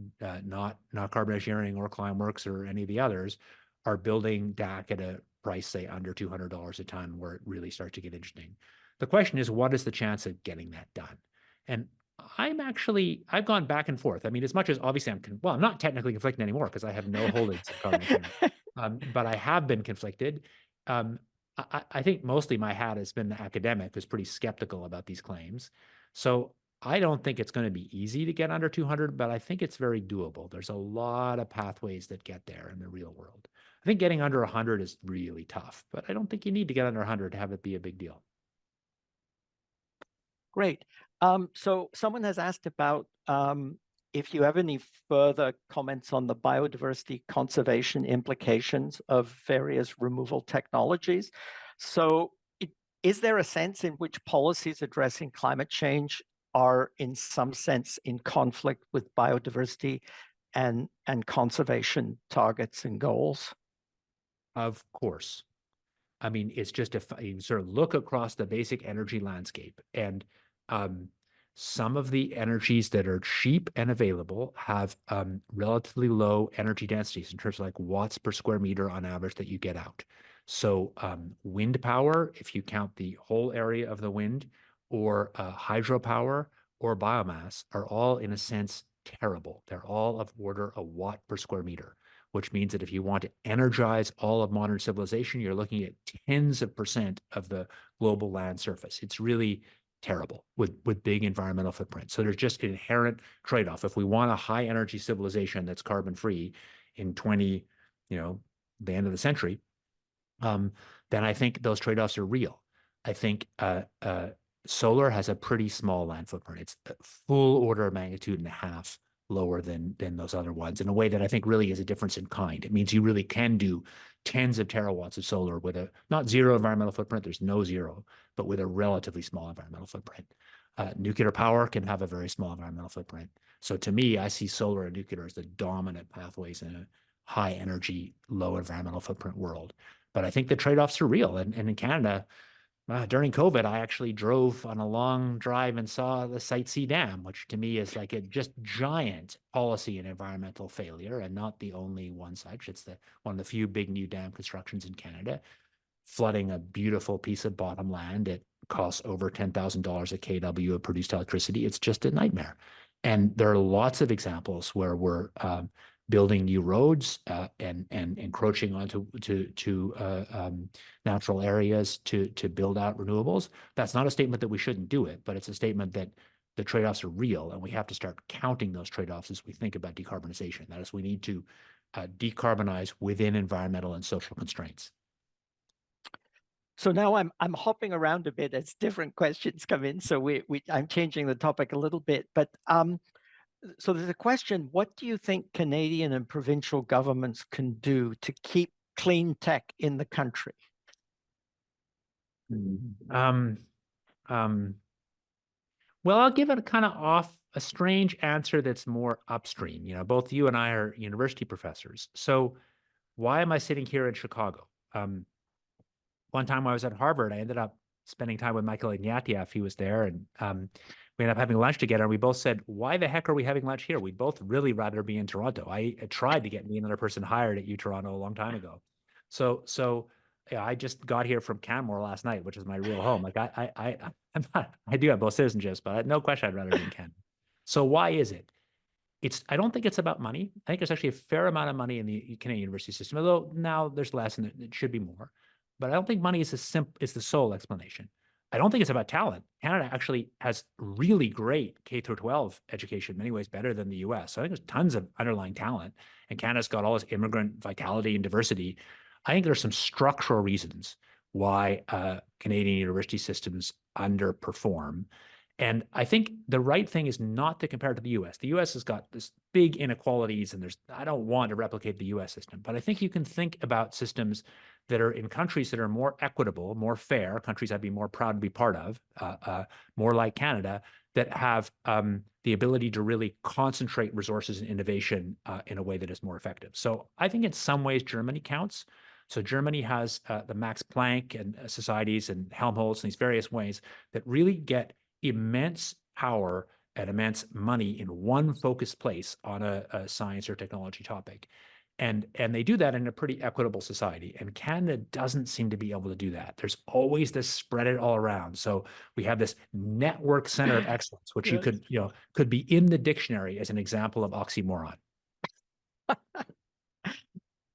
not Carbon Sharing or Climeworks or any of the others, are building DAC at a price, say, under $200 a ton, where it really starts to get interesting. The question is, what is the chance of getting that done? And I've gone back and forth. I mean, as much as obviously I'm not technically conflicted anymore because I have no holdings in carbon sharing, but I have been conflicted. I think mostly my hat has been the academic who's pretty skeptical about these claims. So I don't think it's going to be easy to get under 200, but I think it's very doable. There's a lot of pathways that get there in the real world. I think getting under 100 is really tough, but I don't think you need to get under 100 to have it be a big deal. Great. So someone has asked about if you have any further comments on the biodiversity conservation implications of various removal technologies. So is there a sense in which policies addressing climate change are in some sense in conflict with biodiversity and conservation targets and goals? Of course. I mean, it's just you sort of look across the basic energy landscape, and some of the energies that are cheap and available have relatively low energy densities in terms of like watts per square meter on average that you get out. So wind power, if you count the whole area of the wind, or hydropower or biomass, are all in a sense terrible. They're all of order a watt per square meter, which means that if you want to energize all of modern civilization, you're looking at tens of % of the global land surface. It's really terrible with big environmental footprints. So there's just an inherent trade-off. If we want a high energy civilization that's carbon free in the end of the century, then I think those trade-offs are real. I think solar has a pretty small land footprint. It's a full order of magnitude and a half lower than those other ones in a way that I think really is a difference in kind. It means you really can do tens of terawatts of solar with a not zero environmental footprint. There's no zero, but with a relatively small environmental footprint. Nuclear power can have a very small environmental footprint. So to me, I see solar and nuclear as the dominant pathways in a high energy, low environmental footprint world. But I think the trade-offs are real. And in Canada, during COVID, I actually drove on a long drive and saw the Site C Dam, which to me is like a just giant policy and environmental failure, and not the only one such. It's one of the few big new dam constructions in Canada, flooding a beautiful piece of bottom land. It costs over $10,000 a kW of produced electricity. It's just a nightmare. And there are lots of examples where we're building new roads and encroaching onto natural areas to build out renewables. That's not a statement that we shouldn't do it, but it's a statement that the trade-offs are real, and we have to start counting those trade-offs as we think about decarbonization. That is, we need to decarbonize within environmental and social constraints. So now I'm hopping around a bit as different questions come in. So I'm changing the topic a little bit, but so there's a question: what do you think Canadian and provincial governments can do to keep clean tech in the country? Well, I'll give it a strange answer that's more upstream. You know, both you and I are university professors. So why am I sitting here in Chicago? One time I was at Harvard, I ended up spending time with Michael Ignatieff. He was there, and we ended up having lunch together. And we both said, why the heck are we having lunch here? We'd both really rather be in Toronto. I tried to get me another person hired at UToronto a long time ago. So yeah, I just got here from Canmore last night, which is my real home. Like I do have both citizenships, but no question I'd rather be in Canada. So why is it? I don't think it's about money. I think there's actually a fair amount of money in the Canadian university system, although now there's less and it should be more. But I don't think money is the sole explanation. I don't think it's about talent. Canada actually has really great K through 12 education, in many ways better than the US. So I think there's tons of underlying talent, and Canada's got all this immigrant vitality and diversity. I think there's some structural reasons why Canadian university systems underperform. And I think the right thing is not to compare it to the US. The US has got this big inequalities, and I don't want to replicate the US system, but I think you can think about systems that are in countries that are more equitable, more fair, countries I'd be more proud to be part of, more like Canada, that have the ability to really concentrate resources and innovation in a way that is more effective. So I think in some ways Germany counts. So Germany has the Max Planck and societies and Helmholtz and these various ways that really get immense power and immense money in one focused place on a science or technology topic. And they do that in a pretty equitable society. And Canada doesn't seem to be able to do that. There's always this spread it all around. So we have this network center of excellence, which you could be in the dictionary as an example of oxymoron.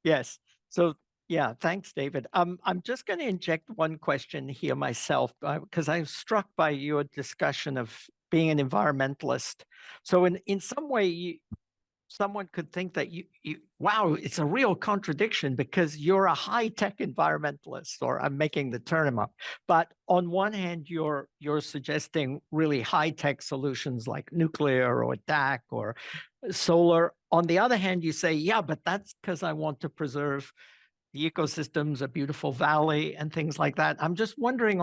Yes. So yeah, thanks, David. I'm just going to inject one question here myself because I was struck by your discussion of being an environmentalist. So in some way, someone could think that wow, it's a real contradiction because you're a high-tech environmentalist, or I'm making the term up. But on one hand, you're suggesting really high-tech solutions like nuclear or DAC or solar. On the other hand, you say, yeah, but that's because I want to preserve the ecosystems, a beautiful valley and things like that. I'm just wondering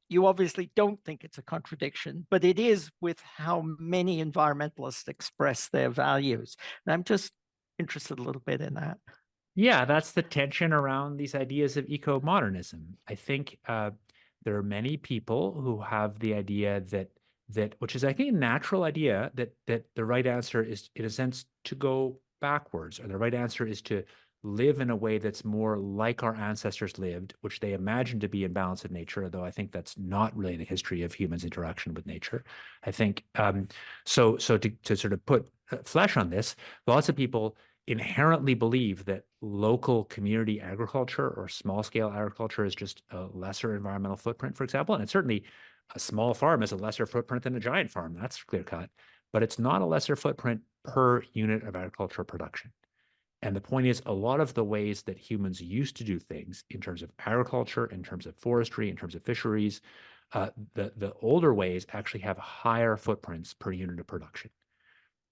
you obviously don't think it's a contradiction, but it is with how many environmentalists express their values. And I'm just interested a little bit in that. Yeah, that's the tension around these ideas of eco-modernism. I think there are many people who have the idea that which is, I think, a natural idea that the right answer is, in a sense, to go backwards, or the right answer is to live in a way that's more like our ancestors lived, which they imagined to be in balance with nature, although I think that's not really the history of humans' interaction with nature. I think so to sort of put flesh on this, lots of people inherently believe that local community agriculture or small scale agriculture is just a lesser environmental footprint, for example. And it's certainly a small farm is a lesser footprint than a giant farm. That's clear cut, but it's not a lesser footprint per unit of agricultural production. And the point is, a lot of the ways that humans used to do things in terms of agriculture, in terms of forestry, in terms of fisheries, the older ways actually have higher footprints per unit of production.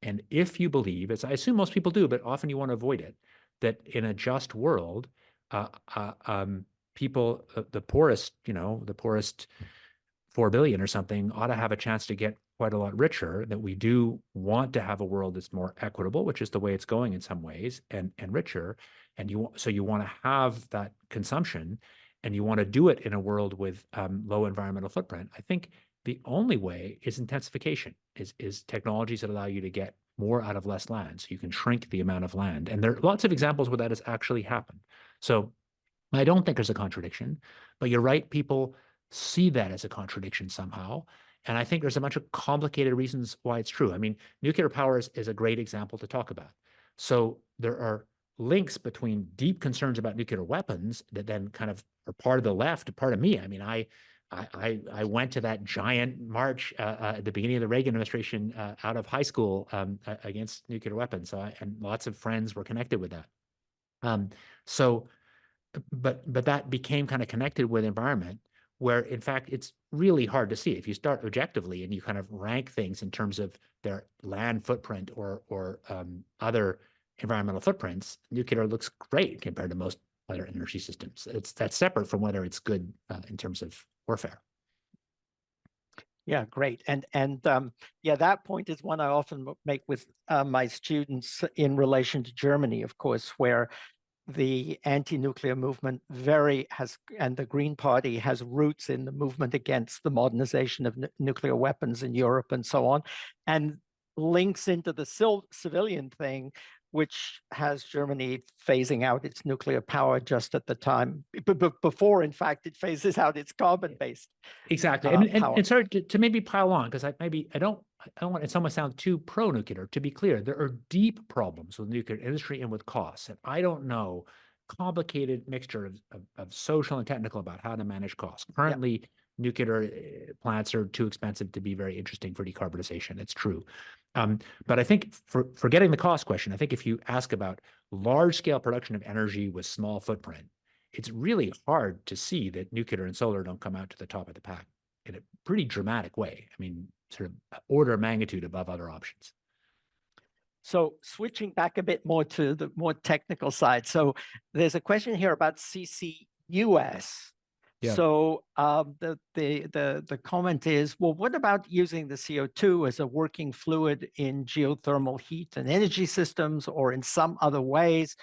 And if you believe, as I assume most people do, but often you want to avoid it, that in a just world, uh, uh, um, people, the poorest, the poorest 4 billion or something ought to have a chance to get quite a lot richer, that we do want to have a world that's more equitable, which is the way it's going in some ways, and richer. And so you want to have that consumption, and you want to do it in a world with low environmental footprint. I think the only way is intensification, is technologies that allow you to get more out of less land. So you can shrink the amount of land. And there are lots of examples where that has actually happened. So I don't think there's a contradiction, but you're right. People see that as a contradiction somehow. And I think there's a bunch of complicated reasons why it's true. I mean, nuclear power is a great example to talk about. So there are links between deep concerns about nuclear weapons that then kind of are part of the left, part of me. I mean, I went to that giant march at the beginning of the Reagan administration out of high school against nuclear weapons. And lots of friends were connected with that. So but that became kind of connected with environment, where in fact it's really hard to see if you start objectively and you kind of rank things in terms of their land footprint or other environmental footprints. Nuclear looks great compared to most other energy systems. That's separate from whether it's good in terms of warfare. Yeah, great. And yeah, that point is one I often make with my students in relation to Germany, of course, where the anti-nuclear movement and the Green Party has roots in the movement against the modernization of nuclear weapons in Europe and so on, and links into the civilian thing, which has Germany phasing out its nuclear power just at the time, before, in fact, it phases out its carbon-based Exactly. power. And sorry to maybe pile on, because I don't want it to sound too pro-nuclear. To be clear, there are deep problems with nuclear industry and with costs. And I don't know, complicated mixture of social and technical about how to manage costs. Currently, nuclear plants are too expensive to be very interesting for decarbonization. It's true. But I think for getting the cost question, I think if you ask about large-scale production of energy with small footprint, it's really hard to see that nuclear and solar don't come out to the top of the pack in a pretty dramatic way. I mean, sort of order of magnitude above other options. So switching back a bit more to the more technical side. So there's a question here about CCUS. Yeah. So the comment is, well, what about using the CO2 as a working fluid in geothermal heat and energy systems, or in some other ways?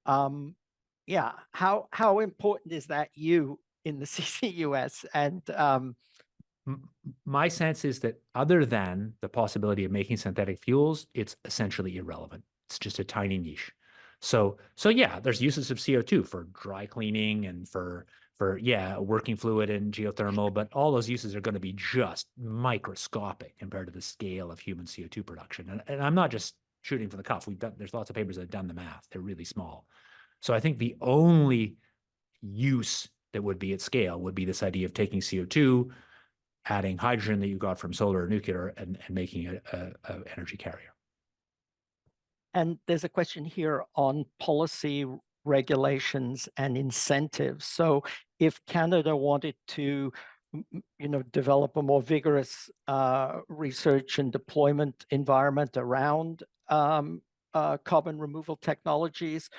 Yeah, how important is that in the CCUS? And My sense is that other than the possibility of making synthetic fuels, it's essentially irrelevant. It's just a tiny niche. So yeah, there's uses of CO2 for dry cleaning and for working fluid and geothermal, but all those uses are going to be just microscopic compared to the scale of human CO2 production. And I'm not just shooting from the cuff. There's lots of papers that have done the math. They're really small. So I think the only use that would be at scale would be this idea of taking CO2, adding hydrogen that you got from solar or nuclear, and making a energy carrier. And there's a question here on policy regulations and incentives. So if Canada wanted to, develop a more vigorous research and deployment environment around carbon removal technologies,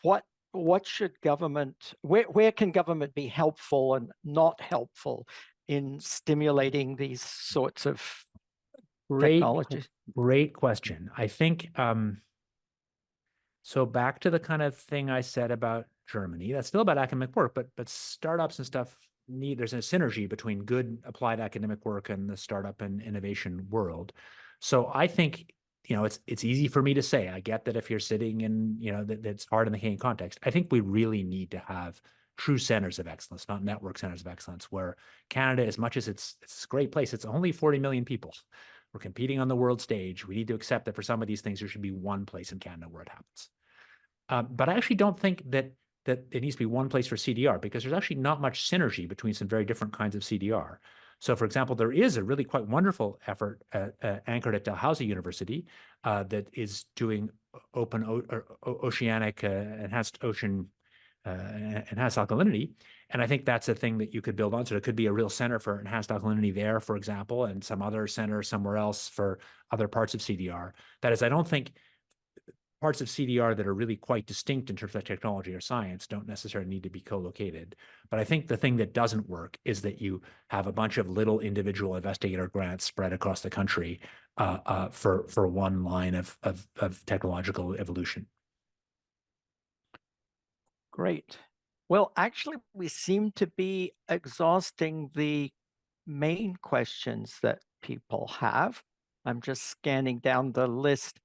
what should government, where can government be helpful and not helpful in stimulating these sorts of technologies? Great question. I think so. Back to the kind of thing I said about Germany. That's still about academic work, but startups and stuff there's a synergy between good applied academic work and the startup and innovation world. So I think it's easy for me to say. I get that if you're sitting in that's hard in the Canadian context. I think we really need to have true centers of excellence, not network centers of excellence, where Canada, as much as it's a great place, it's only 40 million people. We're competing on the world stage. We need to accept that for some of these things, there should be one place in Canada where it happens. But I actually don't think that it needs to be one place for CDR, because there's actually not much synergy between some very different kinds of CDR. So, for example, there is a really quite wonderful effort anchored at Dalhousie University that is doing open oceanic enhanced ocean enhanced alkalinity. And I think that's a thing that you could build on. So it could be a real center for enhanced alkalinity there, for example, and some other center somewhere else for other parts of CDR. That is, I don't think parts of CDR that are really quite distinct in terms of technology or science don't necessarily need to be co-located. But I think the thing that doesn't work is that you have a bunch of little individual investigator grants spread across the country for one line of technological evolution. Great. Well, actually, we seem to be exhausting the main questions that people have. I'm just scanning down the list.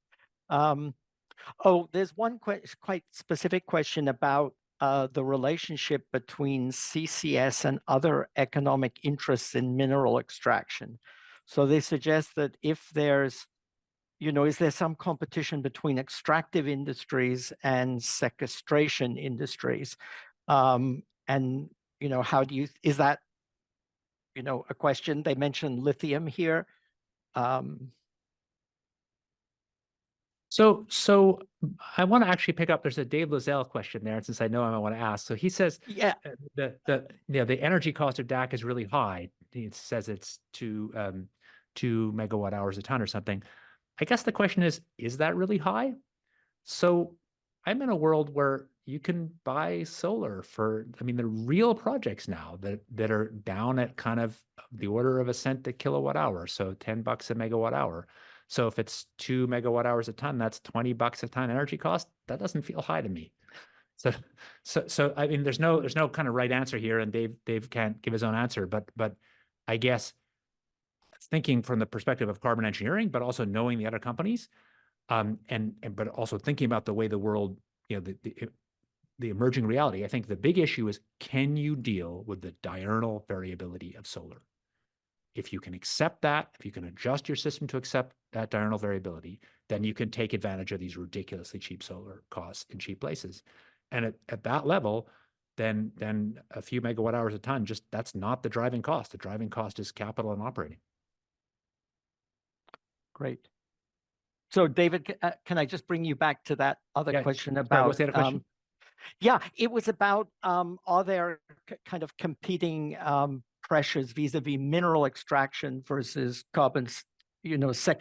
Oh, there's one quite specific question about the relationship between CCS and other economic interests in mineral extraction. So they suggest that if there's, is there some competition between extractive industries and sequestration industries? And, how do you, is that, a question? They mentioned lithium here. So I want to actually pick up. There's a Dave Lozelle question there, since I know I want to ask. So he says, Yeah, the energy cost of DAC is really high. It says it's 2 megawatt hours a ton or something. I guess the question is that really high? So I'm in a world where you can buy solar for, I mean, the real projects now that are down at kind of the order of a cent a kilowatt hour. So $10 a megawatt hour. So if it's 2 megawatt hours a ton, that's $20 a ton energy cost. That doesn't feel high to me. So I mean, there's no kind of right answer here, and Dave can't give his own answer. But I guess thinking from the perspective of carbon engineering, but also knowing the other companies, but also thinking about the way the world, the emerging reality. I think the big issue is, can you deal with the diurnal variability of solar? If you can accept that, if you can adjust your system to accept that diurnal variability, then you can take advantage of these ridiculously cheap solar costs in cheap places. And at that level, then a few megawatt hours a ton, that's not the driving cost. The driving cost is capital and operating. great. So David, can I just bring you back to that other question Sorry, about, what's the other question? yeah, it was about, are there kind of competing pressures vis-a-vis mineral extraction versus carbon,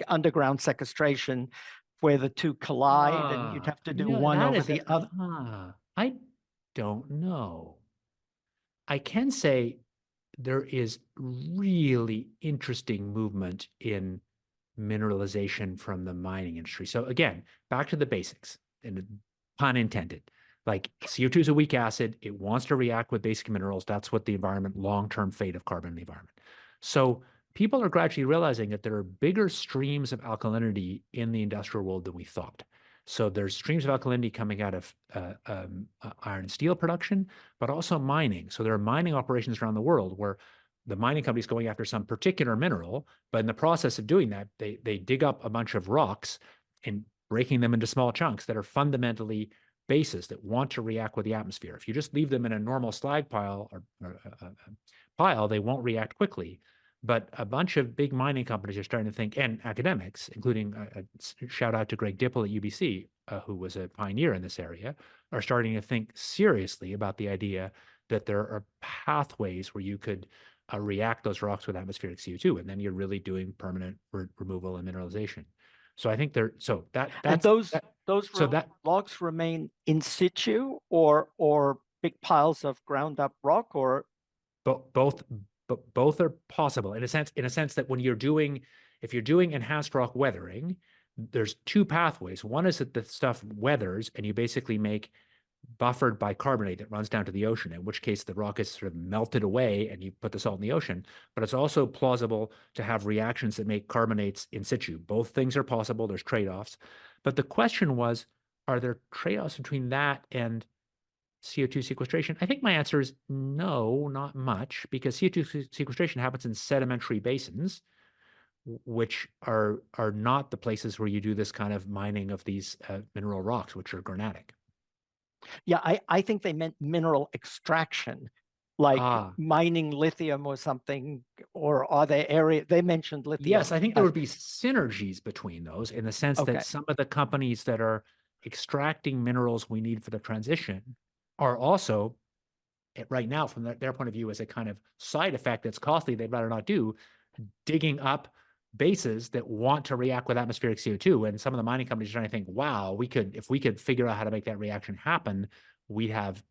underground sequestration, where the two collide and you'd have to do one that over is the other? I don't know. I can say there is really interesting movement in mineralization from the mining industry. So again, back to the basics, and pun intended. Like CO2 is a weak acid. It wants to react with basic minerals. That's what the environment, long-term fate of carbon in the environment. So people are gradually realizing that there are bigger streams of alkalinity in the industrial world than we thought. So there's streams of alkalinity coming out of iron and steel production, but also mining. So there are mining operations around the world where the mining company is going after some particular mineral, but in the process of doing that, they dig up a bunch of rocks and breaking them into small chunks that are fundamentally bases that want to react with the atmosphere. If you just leave them in a normal slag pile or pile, they won't react quickly. But a bunch of big mining companies are starting to think, and academics, including a shout out to Greg Dipple at UBC, who was a pioneer in this area, are starting to think seriously about the idea that there are pathways where you could react those rocks with atmospheric CO2, and then you're really doing permanent removal and mineralization. So I think And those logs remain in situ or big piles of ground up rock, or both are possible in a sense that if you're doing enhanced rock weathering, there's two pathways. One is that the stuff weathers and you basically make buffered bicarbonate that runs down to the ocean, in which case the rock is sort of melted away and you put the salt in the ocean. But it's also plausible to have reactions that make carbonates in situ. Both things are possible. There's trade-offs. But the question was, are there trade-offs between that and CO2 sequestration? I think my answer is no, not much, because CO2 sequestration happens in sedimentary basins, which are not the places where you do this kind of mining of these mineral rocks, which are granitic. Yeah, I think they meant mineral extraction, like mining lithium or something, or are there they mentioned lithium. Yes, I think there would be synergies between those in the sense that some of the companies that are extracting minerals we need for the transition are also right now, from their point of view, as a kind of side effect that's costly, they'd rather not do, digging up bases that want to react with atmospheric CO2. And some of the mining companies are trying to think, wow, if we could figure out how to make that reaction happen, we'd have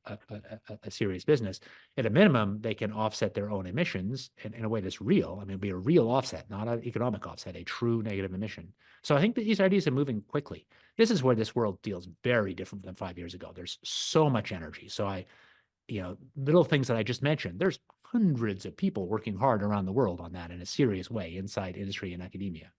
a serious business. At a minimum, they can offset their own emissions in a way that's real. I mean, it'd be a real offset, not an economic offset, a true negative emission. So I think that these ideas are moving quickly. This is where this world feels very different than 5 years ago. There's so much energy. So little things that I just mentioned, there's hundreds of people working hard around the world on that in a serious way inside industry and academia.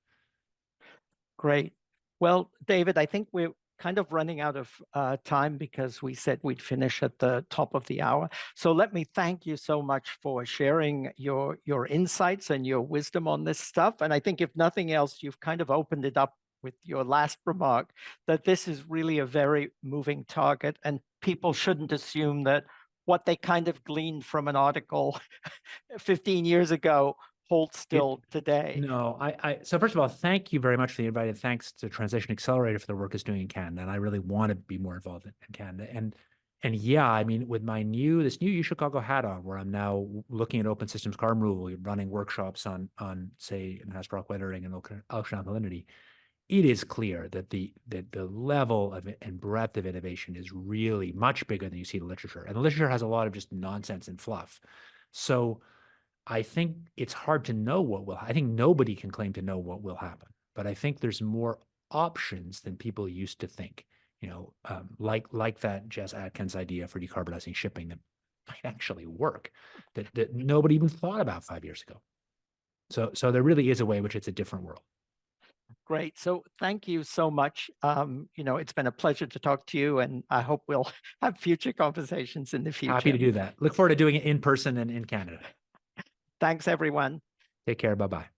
Great. Well, David, I think we're kind of running out of time because we said we'd finish at the top of the hour. So let me thank you so much for sharing your insights and your wisdom on this stuff. And I think if nothing else, you've kind of opened it up with your last remark that this is really a very moving target, and people shouldn't assume that what they kind of gleaned from an article 15 years ago holds still today. No, so first of all, thank you very much for the invite, and thanks to Transition Accelerator for the work it's doing in Canada. And I really want to be more involved in Canada. And yeah, I mean, with this new U Chicago hat on, where I'm now looking at open systems carbon removal, running workshops on say enhanced rock weathering and ocean alkalinity, it is clear that the level of and breadth of innovation is really much bigger than you see in the literature. And the literature has a lot of just nonsense and fluff. So I think it's hard to know I think nobody can claim to know what will happen, but I think there's more options than people used to think, like that Jess Atkins idea for decarbonizing shipping that might actually work, that nobody even thought about 5 years ago. So there really is a way in which it's a different world. Great. So thank you so much. It's been a pleasure to talk to you, and I hope we'll have future conversations in the future. Happy to do that. Look forward to doing it in person and in Canada. Thanks, everyone. Take care. Bye-bye.